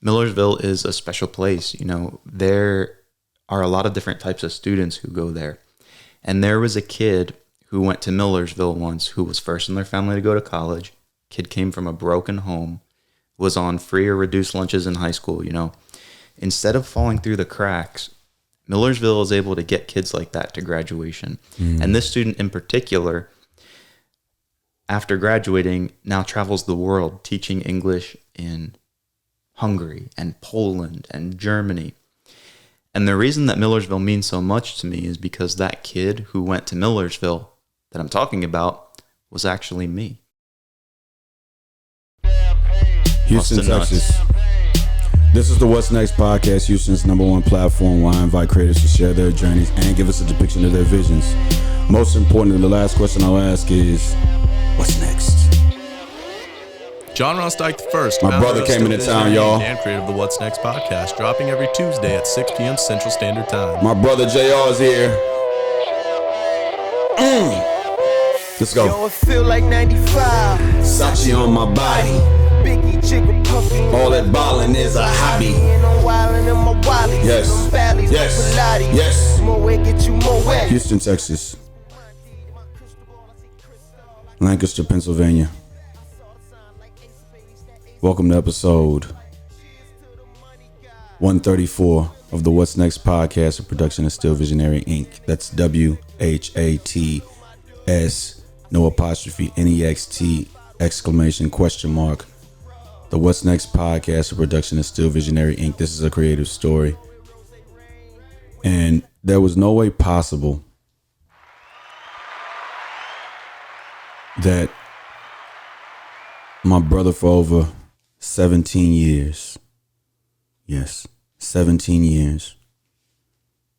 Millersville is a special place. You know, there are a lot of different types of students who go there. And there was a kid who went to Millersville once who was first in their family to go to college. Kid came from a broken home, was on free or reduced lunches in high school, you know. Instead of falling through the cracks, Millersville is able to get kids like that to graduation. And this student in particular, after graduating, now travels the world teaching English in Hungary and Poland and Germany. And the reason that Millersville means so much to me is because that kid who went to Millersville that I'm talking about was actually me. Houston, Texas. This is the What's Next podcast, Houston's #1 platform where I invite creators to share their journeys and give us a depiction of their visions. Most importantly, the last question I'll ask is, what's next? John Ross Dike I. My brother came into town, y'all. And creator of the What's Next podcast, dropping every Tuesday at 6 p.m. Central Standard Time. My brother JR is here. Let's go. Yo, it feel like 95. Sachi on my body. Biggie, Jigga, Puffy. All that ballin' is a hobby. And I'm wildin' in my wallet. Yes. Them valleys, Yes. them Pilates. Yes. More weight, get you more wet. Houston, Texas. Lancaster, Pennsylvania. Welcome to episode 134 of the What's Next podcast, a production of Still Visionary Inc. That's WHATS, no apostrophe, NEXT, exclamation, question mark. The What's Next podcast, a production of Still Visionary Inc. This is a creative story. And there was no way possible that my brother for over 17 years, yes, 17 years,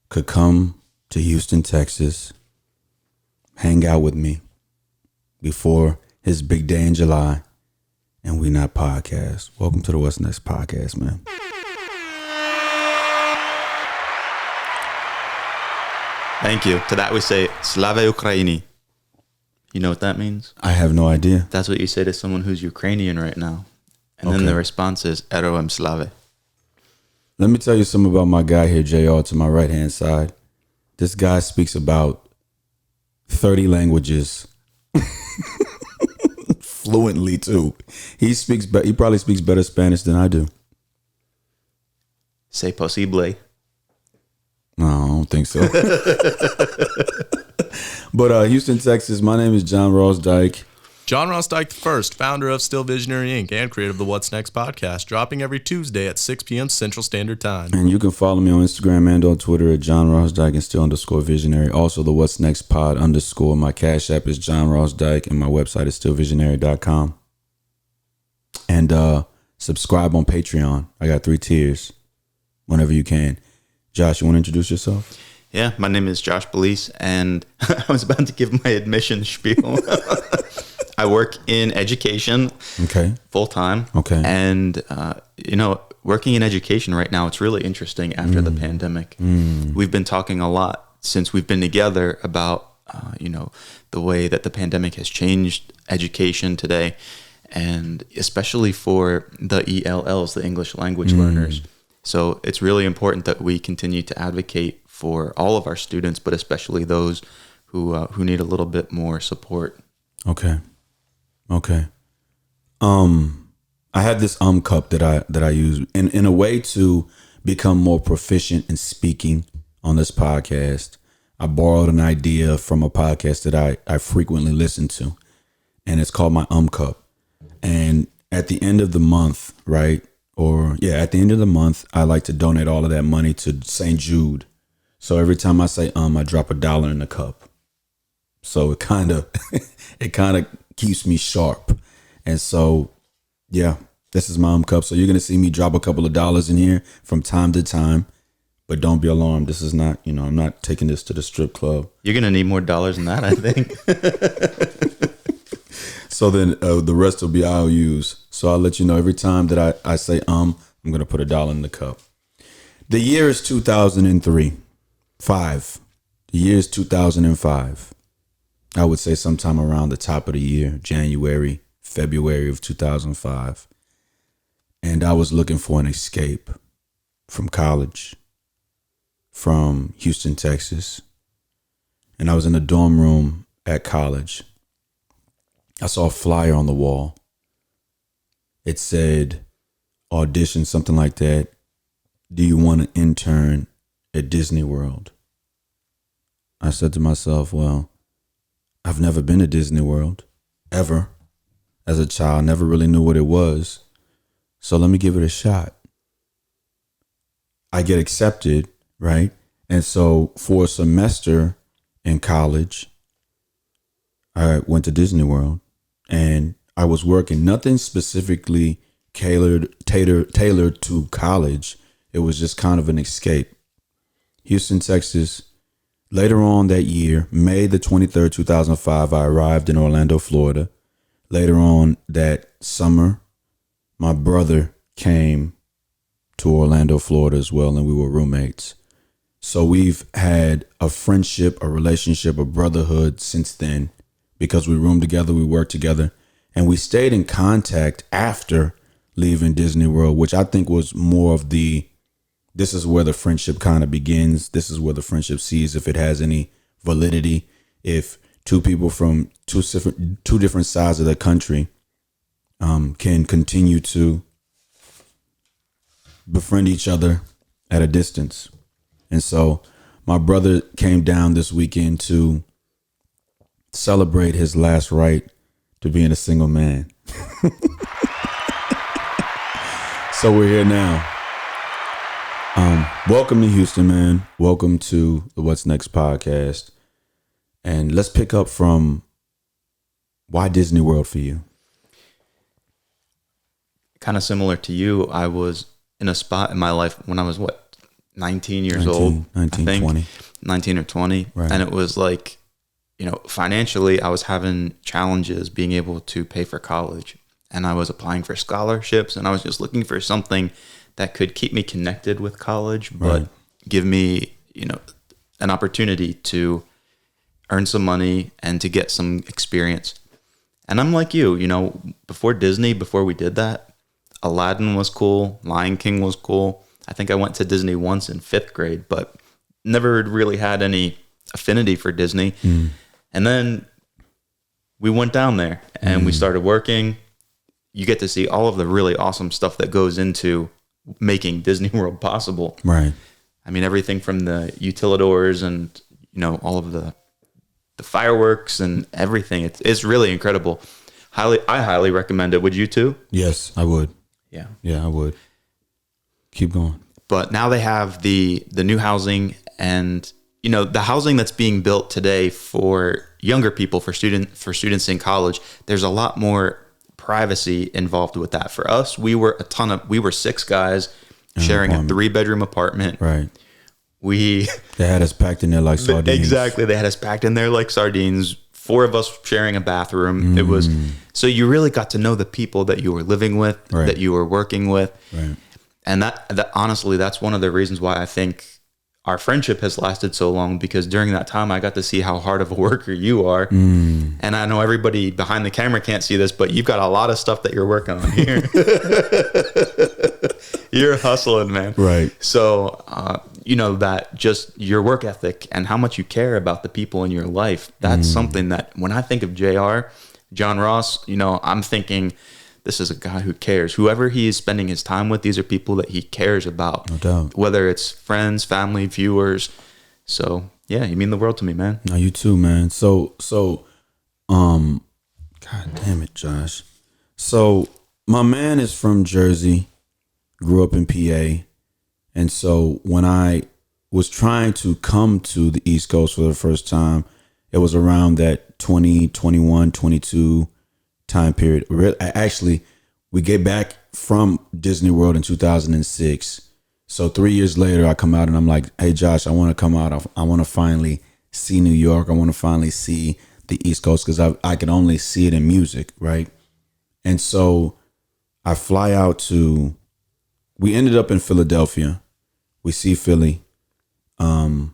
could come to Houston, Texas, hang out with me before his big day in July, and we not podcast. Welcome to the What's Next podcast, man. Thank you. To that we say, Slava Ukraini. You know what that means? I have no idea. That's what you say to someone who's Ukrainian right now. And then the response is, Eroem Slave. Let me tell you something about my guy here, JR, to my right-hand side. This guy speaks about 30 languages. Fluently, too. He probably speaks better Spanish than I do. C'est possible. No, I don't think so. But Houston, Texas, my name is John Ross Dike. John Ross Dike I, founder of Still Visionary Inc. and creator of the What's Next podcast, dropping every Tuesday at 6 p.m. Central Standard Time. And you can follow me on Instagram and on Twitter at John Ross Dike and still_visionary. Also, the What's Next pod _. My cash app is John Ross Dike and my website is stillvisionary.com. And subscribe on Patreon. I got 3 tiers whenever you can. Josh, you want to introduce yourself? Yeah, my name is Josh Belice, and I was about to give my admission spiel. I work in education, full time. Okay. And, working in education right now, it's really interesting after the pandemic. We've been talking a lot since we've been together about, the way that the pandemic has changed education today, and especially for the ELLs, the English language learners. So it's really important that we continue to advocate for all of our students, but especially those who need a little bit more support. Okay. I had this cup that I use in a way to become more proficient in speaking on this podcast. I borrowed an idea from a podcast that I frequently listen to, and it's called my cup. And at the end of the month, right? At the end of the month, I like to donate all of that money to St. Jude. So every time I say I drop $1 in the cup. So it kind of keeps me sharp. And so, yeah, this is my cup. So you're going to see me drop a couple of dollars in here from time to time. But don't be alarmed. This is not, I'm not taking this to the strip club. You're going to need more dollars than that, I think. So then the rest will be IOUs. So I'll let you know every time that I say I'm going to put $1 in the cup. The year is 2003. The year is 2005. I would say sometime around the top of the year, January, February of 2005. And I was looking for an escape from college, from Houston, Texas. And I was in the dorm room at college. I saw a flyer on the wall. It said, audition, something like that. Do you want to intern at Disney World? I said to myself, well, I've never been to Disney World, ever. As a child, never really knew what it was. So let me give it a shot. I get accepted, right? And so for a semester in college, I went to Disney World and I was working, nothing specifically tailored to college. It was just kind of an escape. Houston, Texas. Later on that year, May the 23rd, 2005, I arrived in Orlando, Florida. Later on that summer, my brother came to Orlando, Florida as well, and we were roommates. So we've had a friendship, a relationship, a brotherhood since then because we roomed together, we worked together, and we stayed in contact after leaving Disney World, which I think was more of this is where the friendship kind of begins. This is where the friendship sees if it has any validity. If two people from two different sides of the country can continue to befriend each other at a distance. And so my brother came down this weekend to celebrate his last right to being a single man. So we're here now. Welcome to Houston, man. Welcome to the What's Next podcast. And let's pick up from why Disney World for you? Kind of similar to you. I was in a spot in my life when I was 19 years old, 20. 19 or 20. Right. And it was like, financially I was having challenges being able to pay for college, and I was applying for scholarships, and I was just looking for something that could keep me connected with college, but give me, an opportunity to earn some money and to get some experience. And I'm like you, before we did that, Aladdin was cool. Lion King was cool. I think I went to Disney once in 5th grade, but never really had any affinity for Disney. And then we went down there and we started working. You get to see all of the really awesome stuff that goes into making Disney World possible. Right. I mean, everything from the utilidors and, all of the fireworks and everything. It's really incredible. I highly recommend it. Would you too? Yes, I would. Yeah. Yeah, I would. Keep going. But now they have the new housing and, the housing that's being built today for younger people, for students in college. There's a lot more privacy involved with that. For us, we were 6 guys sharing a 3-bedroom apartment. Right. They had us packed in there like sardines. Exactly. They had us packed in there like sardines. 4 of us sharing a bathroom. It was, so you really got to know the people that you were living with, that you were working with. Right. And that honestly, that's one of the reasons why I think our friendship has lasted so long, because during that time I got to see how hard of a worker you are. And I know everybody behind the camera can't see this, but you've got a lot of stuff that you're working on here. You're hustling, man. Right. So, that just your work ethic and how much you care about the people in your life, that's something that when I think of JR, John Ross, I'm thinking, this is a guy who cares. Whoever he is spending his time with, these are people that he cares about. No doubt. Whether it's friends, family, viewers. So, yeah, you mean the world to me, man. No, you too, man. So, God damn it, Josh. So, my man is from Jersey, grew up in PA. And so, when I was trying to come to the East Coast for the first time, it was around that 2021, 22 time period. Actually, we get back from Disney World in 2006. So 3 years later, I come out and I'm like, hey, Josh, I want to come out. I want to finally see New York. I want to finally see the East Coast, because I can only see it in music, right? And so I fly out we ended up in Philadelphia. We see Philly. I'm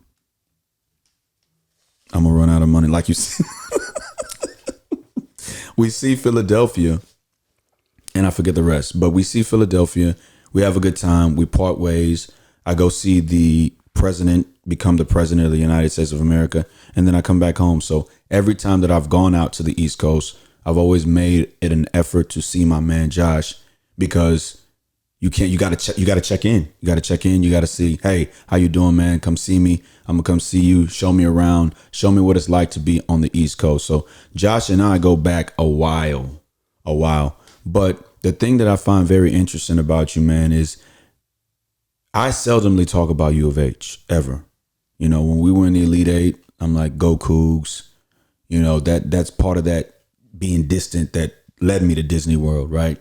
going to run out of money, like you said. We see Philadelphia, and I forget the rest. But we see Philadelphia. We have a good time. We part ways. I go see the president become the president of the United States of America, and then I come back home. So every time that I've gone out to the East Coast, I've always made it an effort to see my man Josh, because you got to check in. You got to check in. You got to see, hey, how you doing, man? Come see me. I'm gonna come see you. Show me around. Show me what it's like to be on the East Coast. So Josh and I go back a while. But the thing that I find very interesting about you, man, is I seldomly talk about U of H ever. You know, when we were in the Elite Eight, I'm like, go Cougs. You know, that's part of that being distant that led me to Disney World, right?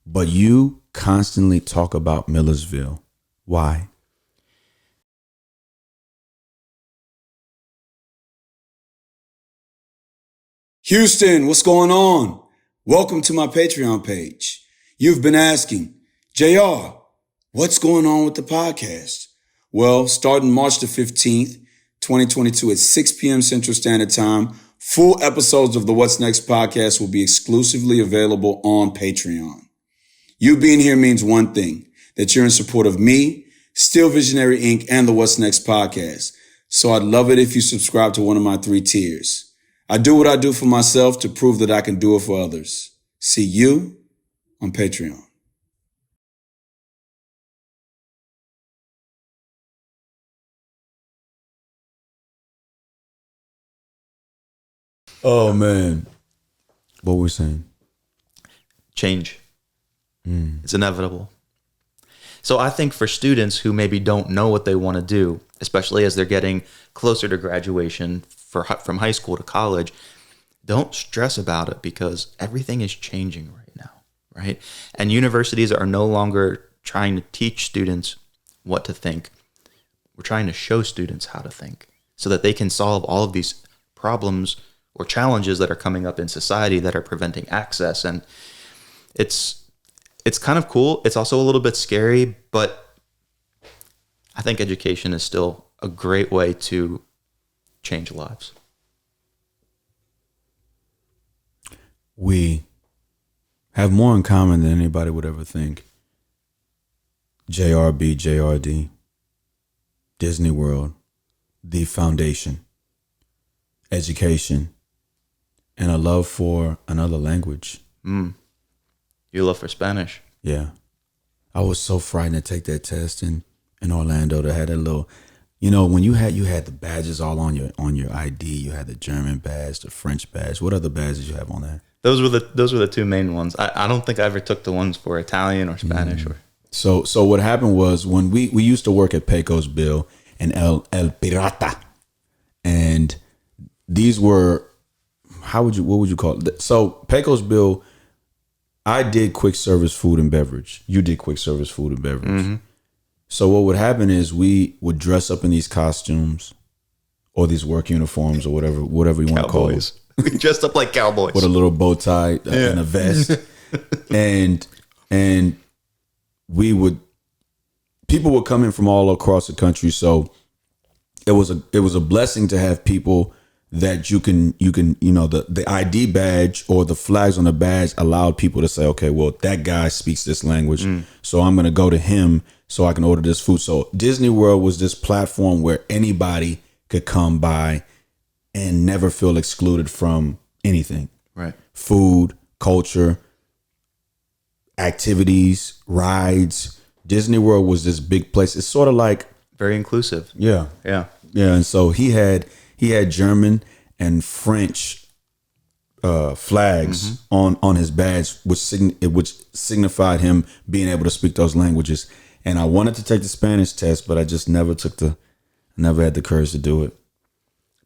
But you constantly talk about Millersville. Why? Houston, what's going on? Welcome to my Patreon page. You've been asking, JR, what's going on with the podcast? Well, starting March the 15th, 2022 at 6 p.m. Central Standard Time, full episodes of the What's Next podcast will be exclusively available on Patreon. You being here means one thing, that you're in support of me, Still Visionary Inc., and the What's Next podcast. So I'd love it if you subscribe to one of my 3 tiers. I do what I do for myself to prove that I can do it for others. See you on Patreon. Oh, man. What were we saying? Change. It's inevitable. So I think for students who maybe don't know what they want to do, especially as they're getting closer to graduation from high school to college, don't stress about it, because everything is changing right now, right? And universities are no longer trying to teach students what to think. We're trying to show students how to think so that they can solve all of these problems or challenges that are coming up in society that are preventing access. And it's kind of cool. It's also a little bit scary, but I think education is still a great way to change lives. We have more in common than anybody would ever think. JRB, JRD, Disney World, the foundation, education, and a love for another language. Your love for Spanish. Yeah. I was so frightened to take that test in Orlando to have that little, you know, when you had the badges all on your ID. You had the German badge, the French badge. What other badges you have on that? Those were the 2 main ones. I don't think I ever took the ones for Italian or Spanish. So what happened was, when we used to work at Pecos Bill and El Pirata, and these were, what would you call it? So Pecos Bill, I did quick service food and beverage. You did quick service food and beverage. Mm-hmm. So what would happen is we would dress up in these costumes or these work uniforms or whatever you want to call them. We dressed up like cowboys with a little bow tie and a vest, and people would come in from all across the country. So it was a blessing to have people that you can the ID badge or the flags on the badge allowed people to say, okay, well, that guy speaks this language, so I'm gonna go to him so I can order this food. So Disney World was this platform where anybody could come by and never feel excluded from anything. Right. Food, culture, activities, rides. Disney World was this big place. It's sort of like very inclusive. Yeah. Yeah. Yeah. And so he had German and French flags on his badge, which signified him being able to speak those languages. And I wanted to take the Spanish test, but I just never had the courage to do it.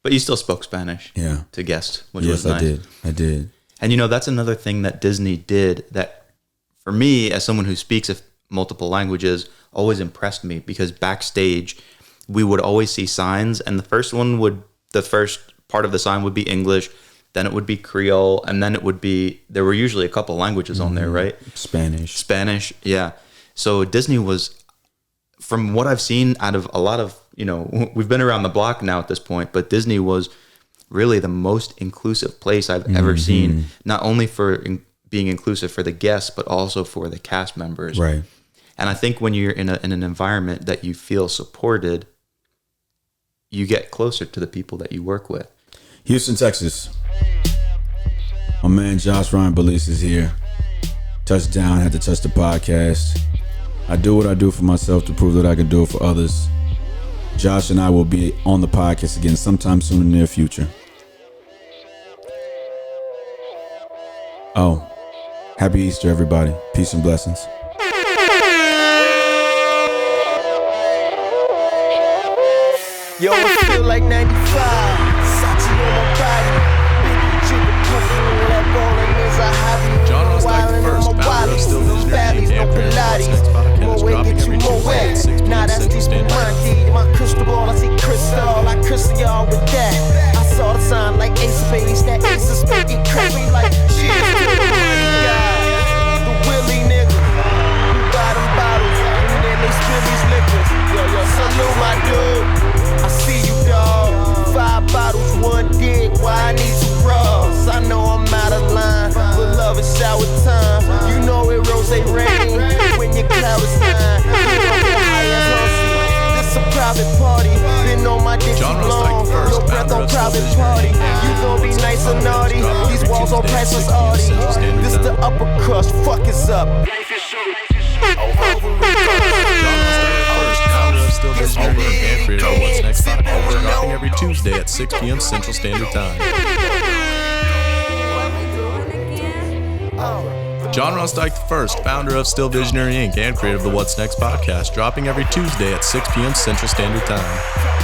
But you still spoke Spanish, to guests, which was nice. Yes, I did. And that's another thing that Disney did that, for me, as someone who speaks multiple languages, always impressed me, because backstage we would always see signs, and the first part of the sign would be English, then it would be Creole, and then there were usually a couple languages on there, right? Spanish, yeah. So Disney was, from what I've seen out of a lot of, we've been around the block now at this point, but Disney was really the most inclusive place I've ever seen, not only for being inclusive for the guests, but also for the cast members. Right. And I think when you're in an environment that you feel supported, you get closer to the people that you work with. Houston, Texas. My man Josh Belice is here. Touchdown, had to touch the podcast. I do what I do for myself to prove that I can do it for others. Josh and I will be on the podcast again sometime soon in the near future. Oh, happy Easter, everybody. Peace and blessings. Yo, I feel like 95. Sachi on my body. Baby, chicken puffy, all that ballin' is a hobby. John Ross Dike II, founder of Still Visionary and creator of What's Next podcast, dropping every Tuesday at 6 p.m. Central Standard Time. My crystal ball, I see crystal. I crystal y'all with that. I saw the sign like Ace of Spades. That Ace of Spades get crazy like cheers to the mighty God. The Willie nigga. We buy them bottles and then they spill these liquors. Yo, salute my dude. I see you, dog. 5 bottles, 1 dick. Why I need 2 bras? I know I'm out of line, but love is shower time. You know it rose rain when your cloud is nine. This a private party. Been on my dick too John Ross long. Dike No I, breath founder on of Still private Visionary party. and You gon' be creator of nice and What's naughty. Next podcast, These dropping walls on every priceless Tuesday at 6 arty. p.m. Central This Standard the Time. upper crust. Fuck is up. John Ross Dike I, founder of Still Visionary and creator of What's Next podcast, dropping every Tuesday at 6 p.m. Central Standard Time. John Ross Dike I, founder of Still Visionary Inc. and creator of the What's Next podcast, dropping every Tuesday at 6 p.m. Central Standard Time.